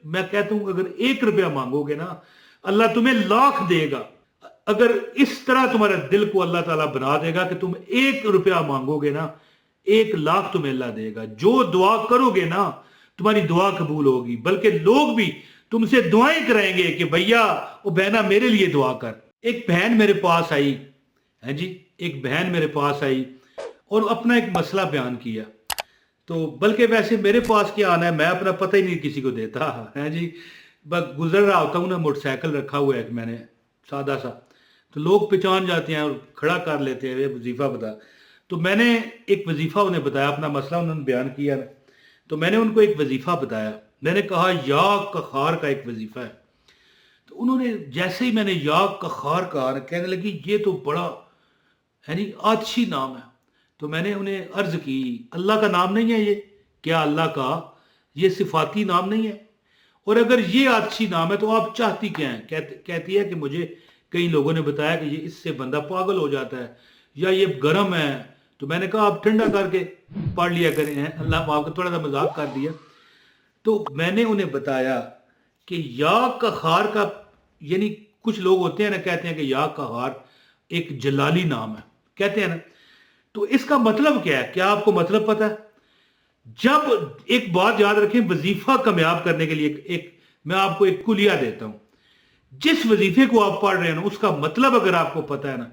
मैं कहता हूं अगर 1 रुपया मांगोगे ना, अल्लाह तुम्हें लाख देगा। अगर इस तरह तुम्हारे दिल को अल्लाह ताला बना देगा कि तुम 1 रुपया मांगोगे ना, 1 लाख तुम्हें अल्लाह देगा। जो दुआ करोगे ना, तुम्हारी दुआ कबूल होगी, बल्कि लोग भी तुमसे दुआएं कराएंगे कि भैया वो बहना मेरे लिए दुआ कर। एक बहन मेरे पास आई है जी, एक बहन मेरे पास आई और अपना एक मसला बयान किया। तो बल्कि वैसे मेरे पास क्या आना है, मैं अपना पता ही नहीं किसी को देता है जी। बस गुजर रहा होता हूँ ना, मोटरसाइकिल रखा हुआ है मैंने सादा सा, तो लोग पहचान जाते हैं और खड़ा कर लेते हैं, ये वजीफा बता। तो मैंने एक वजीफा उन्हें बताया, अपना मसला उन्होंने बयान किया ना, तो मैंने उनको एक वजीफा बताया। मैंने कहा या कखार का एक वजीफा है। तो उन्होंने जैसे ही मैंने या कखार कहा, कहने लगी ये तो बड़ा है नहीं आतशी नाम है। तो मैंने उन्हें अर्ज की, अल्लाह का नाम नहीं है ये? क्या अल्लाह का ये सिफाती नाम नहीं है? और अगर ये आतशी नाम है तो आप चाहती क्या हैं? कहती है कि मुझे कई लोगों ने बताया कि ये इससे बंदा पागल हो जाता है या ये गर्म है। तो मैंने कहा आप ठंडा करके पढ़ लिया करें। हैं अल्लाह आपको थोड़ा सा मजाक कर दिया। तो मैंने उन्हें बताया कि या कखार का, यानी कुछ लोग होते हैं ना, कहते हैं कि या कखार एक जलाली नाम है, कहते हैं ना। तो इसका मतलब क्या है? क्या आपको मतलब पता है? जब एक बात याद रखें, वजीफा कामयाब करने के लिए एक मैं आपको एक कुलिया देता हूं। जिस वजीफे को आप पढ़ रहे हैं ना, उसका मतलब अगर आपको पता है ना,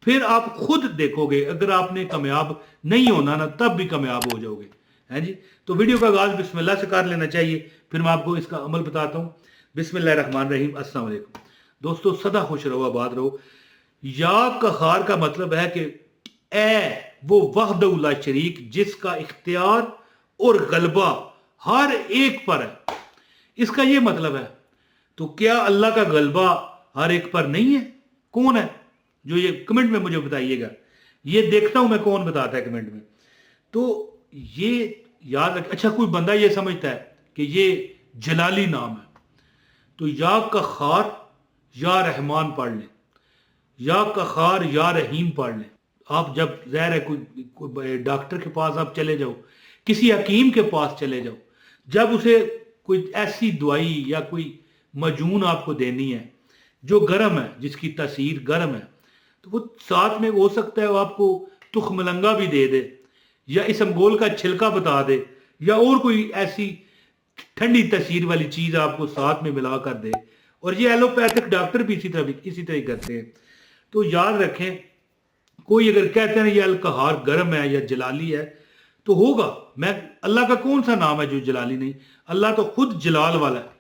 फिर आप खुद देखोगे अगर आपने कामयाब नहीं होना ना, तब भी कामयाब हो जाओगे। है जी। तो वीडियो का आगाज बिस्मिल्लाह से कर लेना चाहिए, फिर मैं आपको इसका अमल बताता हूं। बिस्मिल्लाहिर्रहमानिर्रहीम। अस्सलाम वालेकुम दोस्तों, सदा खुश रहो, आबाद रहो। या कहार का मतलब है कि ए वो वहदहुल्ला शरीक जिसका इख्तियार और गलबा हर एक पर है, इसका ये मतलब है। तो क्या अल्लाह का गलबा हर एक पर नहीं है? कौन है जो ये, कमेंट में मुझे बताइएगा। ये देखता हूं मैं कौन बताता है कमेंट में। तो ये याद रख। अच्छा, कोई बंदा ये समझता है कि ये जलाली नाम है, तो या कखार या रहमान पढ़ लें, या कखार या रहीम पढ़ लें। आप जब ज़ाहिर है कोई डॉक्टर के पास आप चले जाओ, किसी हकीम के पास चले जाओ, जब उसे कोई ऐसी दवाई या कोई मजून आपको देनी है जो गर्म है, जिसकी तासीर गर्म है, तो वो साथ में हो सकता है वो आपको तुखमलंगा भी दे दे, या इसमगोल का छिलका बता दे, या और कोई ऐसी ठंडी तासीर वाली चीज़ आपको साथ में मिला कर दे। और ये एलोपैथिक डॉक्टर भी इसी तरह करते हैं। तो याद रखें, कोई अगर कहते हैं ये अलकहार गर्म है या जलाली है, तो होगा। मैं अल्लाह का कौन सा नाम है जो जलाली नहीं? अल्लाह तो खुद जलाल वाला है।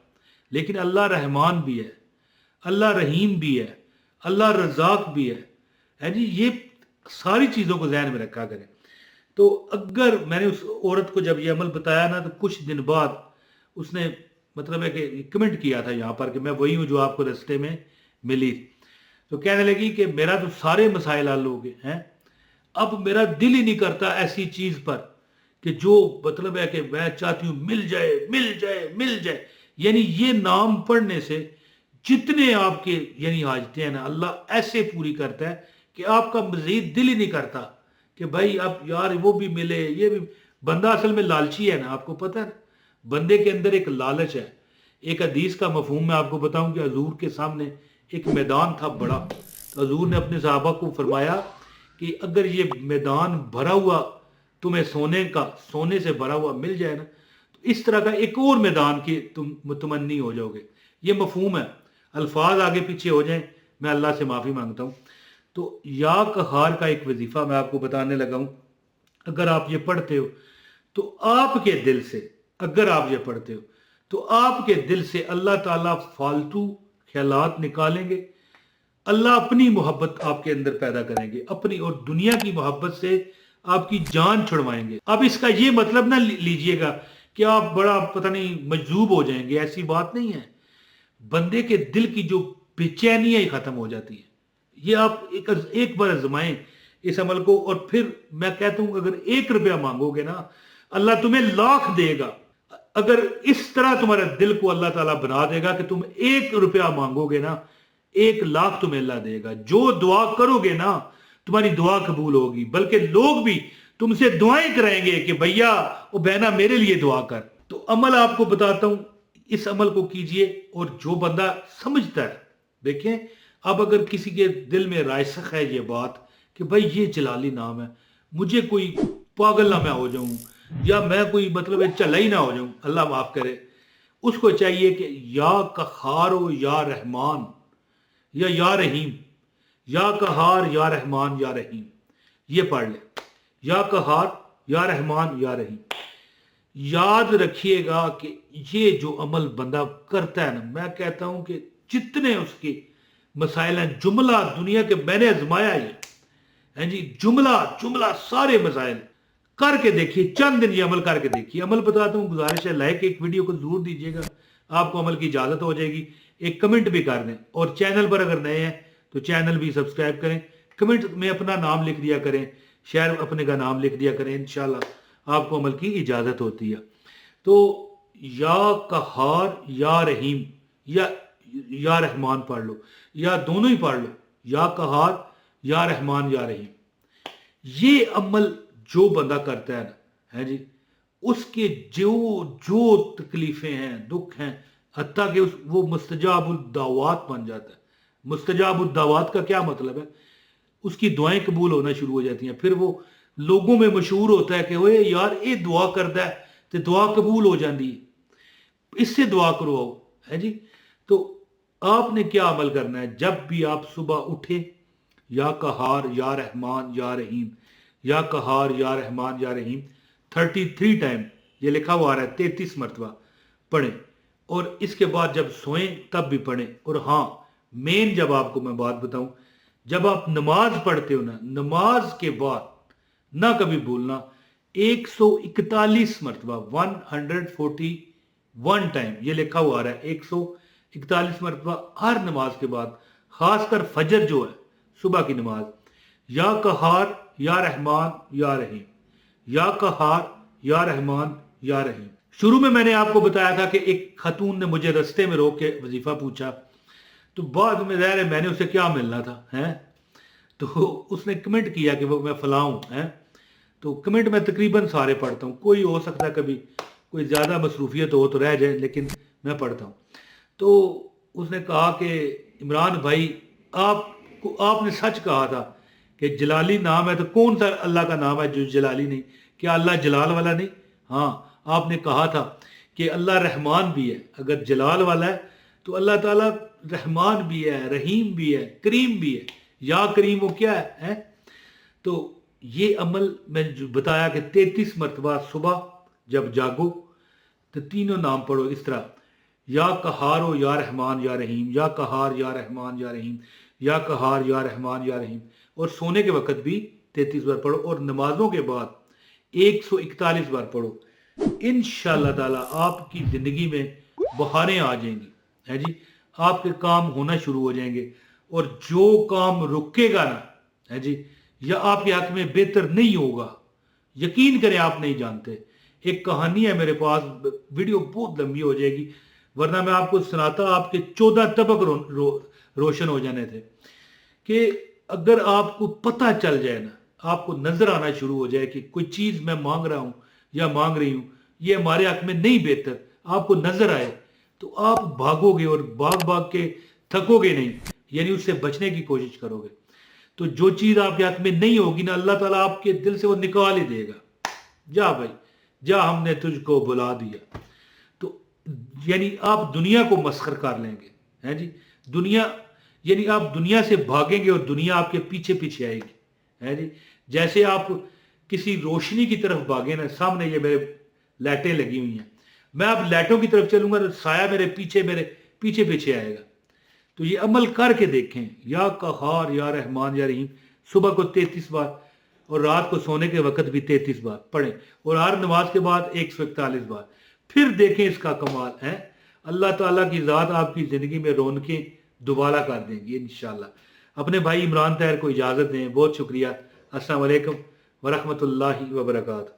लेकिन अल्लाह रहमान भी है, अल्लाह रहीम भी है, अल्लाह रज़ाक भी है जी। ये सारी चीज़ों को ज़हन में रखा करें। तो अगर मैंने उस औरत को जब ये अमल बताया ना, तो कुछ दिन बाद उसने मतलब है कि कमेंट किया था यहाँ पर कि मैं वही हूँ जो आपको रास्ते में मिली। तो कहने लगी कि मेरा तो सारे मसाइल हल हो गए हैं, अब मेरा दिल ही नहीं करता ऐसी चीज़ पर कि जो मतलब है कि मैं चाहती हूँ मिल जाए मिल जाए मिल जाए। यानी ये नाम पढ़ने से जितने आपके यानी हाजतें हैं ना, अल्लाह ऐसे पूरी करता है कि आपका मजीद दिल ही नहीं करता कि भाई अब यार वो भी मिले, ये भी। बंदा असल में लालची है ना, आपको पता है। बंदे के अंदर एक लालच है। एक हदीस का मफहूम मैं आपको बताऊं कि हजूर के सामने एक मैदान था बड़ा, तो हजूर ने अपने सहाबा को फरमाया कि अगर ये मैदान भरा हुआ तुम्हें सोने से भरा हुआ मिल जाए ना, तो इस तरह का एक और मैदान की तुम मुतमन्नी हो जाओगे। ये मफहूम है। अल्फाज आगे पीछे हो जाएं, मैं अल्लाह से माफ़ी मांगता हूँ। तो या कहार का एक वजीफ़ा मैं आपको बताने लगा हूँ। अगर आप ये पढ़ते हो तो आपके दिल से, अगर आप ये पढ़ते हो तो आपके दिल से अल्लाह ताला फालतू ख्यालात निकालेंगे। अल्लाह अपनी मोहब्बत आपके अंदर पैदा करेंगे, अपनी और दुनिया की मोहब्बत से आपकी जान छुड़वाएंगे। अब इसका ये मतलब ना लीजिएगा कि आप बड़ा पता नहीं मजजूब हो जाएंगे, ऐसी बात नहीं है। बंदे के दिल की जो बेचैनी है खत्म हो जाती है। ये आप एक बार आजमाएं इस अमल को, और फिर मैं कहता हूं अगर 1 रुपया मांगोगे ना, अल्लाह तुम्हें लाख देगा। अगर इस तरह तुम्हारे दिल को अल्लाह ताला बना देगा कि तुम 1 रुपया मांगोगे ना, 1 लाख तुम्हें अल्लाह देगा। जो दुआ करोगे ना, तुम्हारी दुआ कबूल होगी, बल्कि लोग भी तुमसे दुआएं कराएंगे कि भैया वो बहना मेरे लिए दुआ कर। तो अमल आपको बताता हूं, इस अमल को कीजिए। और जो बंदा समझता है, देखें अब अगर किसी के दिल में रायसख है ये बात कि भाई ये जलाली नाम है, मुझे कोई पागल ना मैं हो जाऊं, या मैं कोई मतलब चला ही ना हो जाऊं, अल्लाह माफ करे, उसको चाहिए कि या कहार हो या रहमान या रहीम, या कहार या रहमान या रहीम, ये पढ़ ले, या कहार या रहमान या रहीम। याद रखिएगा कि ये जो अमल बंदा करता है ना, मैं कहता हूं कि जितने उसके मसाइल हैं, जुमला दुनिया के मैंने आजमाया ये है जी, जुमला जुमला सारे मसाइल करके देखिए, चंद दिन ये अमल करके देखिए। अमल बताता हूँ, गुजारिश है लाइक एक वीडियो को जरूर दीजिएगा, आपको अमल की इजाजत हो जाएगी। एक कमेंट भी कर दें, और चैनल पर अगर नए हैं तो चैनल भी सब्सक्राइब करें, कमेंट में अपना नाम लिख दिया करें, शहर अपने का नाम लिख दिया करें, इंशाल्लाह आपको अमल की इजाजत होती है। तो या कहार या रहीम या रहमान पढ़ लो, या दोनों ही पढ़ लो, या कहार या रहमान या रहीम। ये अमल जो बंदा करता है ना, है जी, उसके जो जो तकलीफें हैं, दुख हैं, हत्ता कि वो मुस्तजाबुल दावात बन जाता है। मुस्तजाबुल दावात का क्या मतलब है? उसकी दुआएं कबूल होना शुरू हो जाती हैं। फिर वो लोगों में मशहूर होता है कि ओए यार ये दुआ करता है तो दुआ कबूल हो जाती है, इससे दुआ करवाओ, है जी। तो आपने क्या अमल करना है? जब भी आप सुबह उठे, या कहार या रहमान या रहीम, या कहार या रहमान या रहीम 33 टाइम, ये लिखा हुआ आ रहा है, 33 मरतबा पढ़ें। और इसके बाद जब सोएं तब भी पढ़ें। और हाँ, मेन जब आपको मैं बात बताऊं, जब आप नमाज पढ़ते हो ना, नमाज के बाद ना कभी भूलना 141 मरतबा 141 टाइम, ये लिखा हुआ आ रहा है 141 मरतबा हर नमाज के बाद, खासकर फजर जो है सुबह की नमाज, या कहार या रहमान या रहीम, या कहार या रहमान या रहीम। शुरू में मैंने आपको बताया था कि एक खातून ने मुझे रास्ते में रोक के वजीफा पूछा, तो बाद में ज़ाहिर है मैंने उसे क्या मिलना था, हैं, तो उसने कमेंट किया कि वो मैं फलां हूं, हैं। तो कमेंट मैं तकरीबन सारे पढ़ता हूँ, कोई हो सकता है कभी कोई ज़्यादा मसरूफियत हो तो रह जाए, लेकिन मैं पढ़ता हूँ। तो उसने कहा कि इमरान भाई, आपने सच कहा था कि जलाली नाम है, तो कौन सा अल्लाह का नाम है जो जलाली नहीं? क्या अल्लाह जलाल वाला नहीं? हाँ, आपने कहा था कि अल्लाह रहमान भी है, अगर जलाल वाला है तो अल्लाह ताला रहमान भी है, रहीम भी है, करीम भी है। या करीम वो क्या है? तो ये अमल मैंने जो बताया कि 33 मरतबा सुबह जब जागो तो तीनों नाम पढ़ो इस तरह, या कहारो या रहमान या रहीम, या कहार या रहमान या रहीम, या कहार या रहमान या रहीम। और सोने के वक्त भी 33 बार पढ़ो, और नमाजों के बाद 141 बार पढ़ो। इंशाअल्लाह ताला आपकी जिंदगी में बहारें आ जाएंगी, है जी, आपके काम होना शुरू हो जाएंगे। और जो काम रुकेगा ना, है जी, या आपके हक में बेहतर नहीं होगा, यकीन करें आप नहीं जानते। एक कहानी है मेरे पास, वीडियो बहुत लंबी हो जाएगी, वरना मैं आपको सुनाता, आपके 14 तबक रोशन हो जाने थे। कि अगर आपको पता चल जाए ना, आपको नजर आना शुरू हो जाए कि कोई चीज मैं मांग रहा हूं या मांग रही हूं, ये हमारे हक में नहीं बेहतर, आपको नजर आए, तो आप भागोगे और भाग भाग के थकोगे नहीं, यानी उससे बचने की कोशिश करोगे। तो जो चीज आपके हक में नहीं होगी ना, अल्लाह ताला आपके दिल से वो निकाल ही देगा। जा भाई जा, हमने तुझको बुला दिया। तो यानी आप दुनिया को मस्खर कर लेंगे, हैं जी। दुनिया यानी आप दुनिया से भागेंगे और दुनिया आपके पीछे पीछे आएगी, है जी। जैसे आप किसी रोशनी की तरफ भागे ना, सामने ये मेरे लाइटें लगी हुई हैं, मैं अब लाइटों की तरफ चलूंगा तो साया मेरे पीछे पीछे आएगा। तो ये अमल करके देखें, या कहार या रहमान या रहीम सुबह को 33 बार, और रात को सोने के वक्त भी 33 बार पढ़ें, और हर नमाज के बाद 141 बार। फिर देखें इसका कमाल है, अल्लाह ताला की ज़ात आपकी ज़िंदगी में रौनकें दोबारा कर देंगी इंशाल्लाह। अपने भाई इमरान ताहिर को इजाज़त दें, बहुत शुक्रिया। अस्सलाम वालेकुम वरहमतुल्लाहि वबरकातुहू।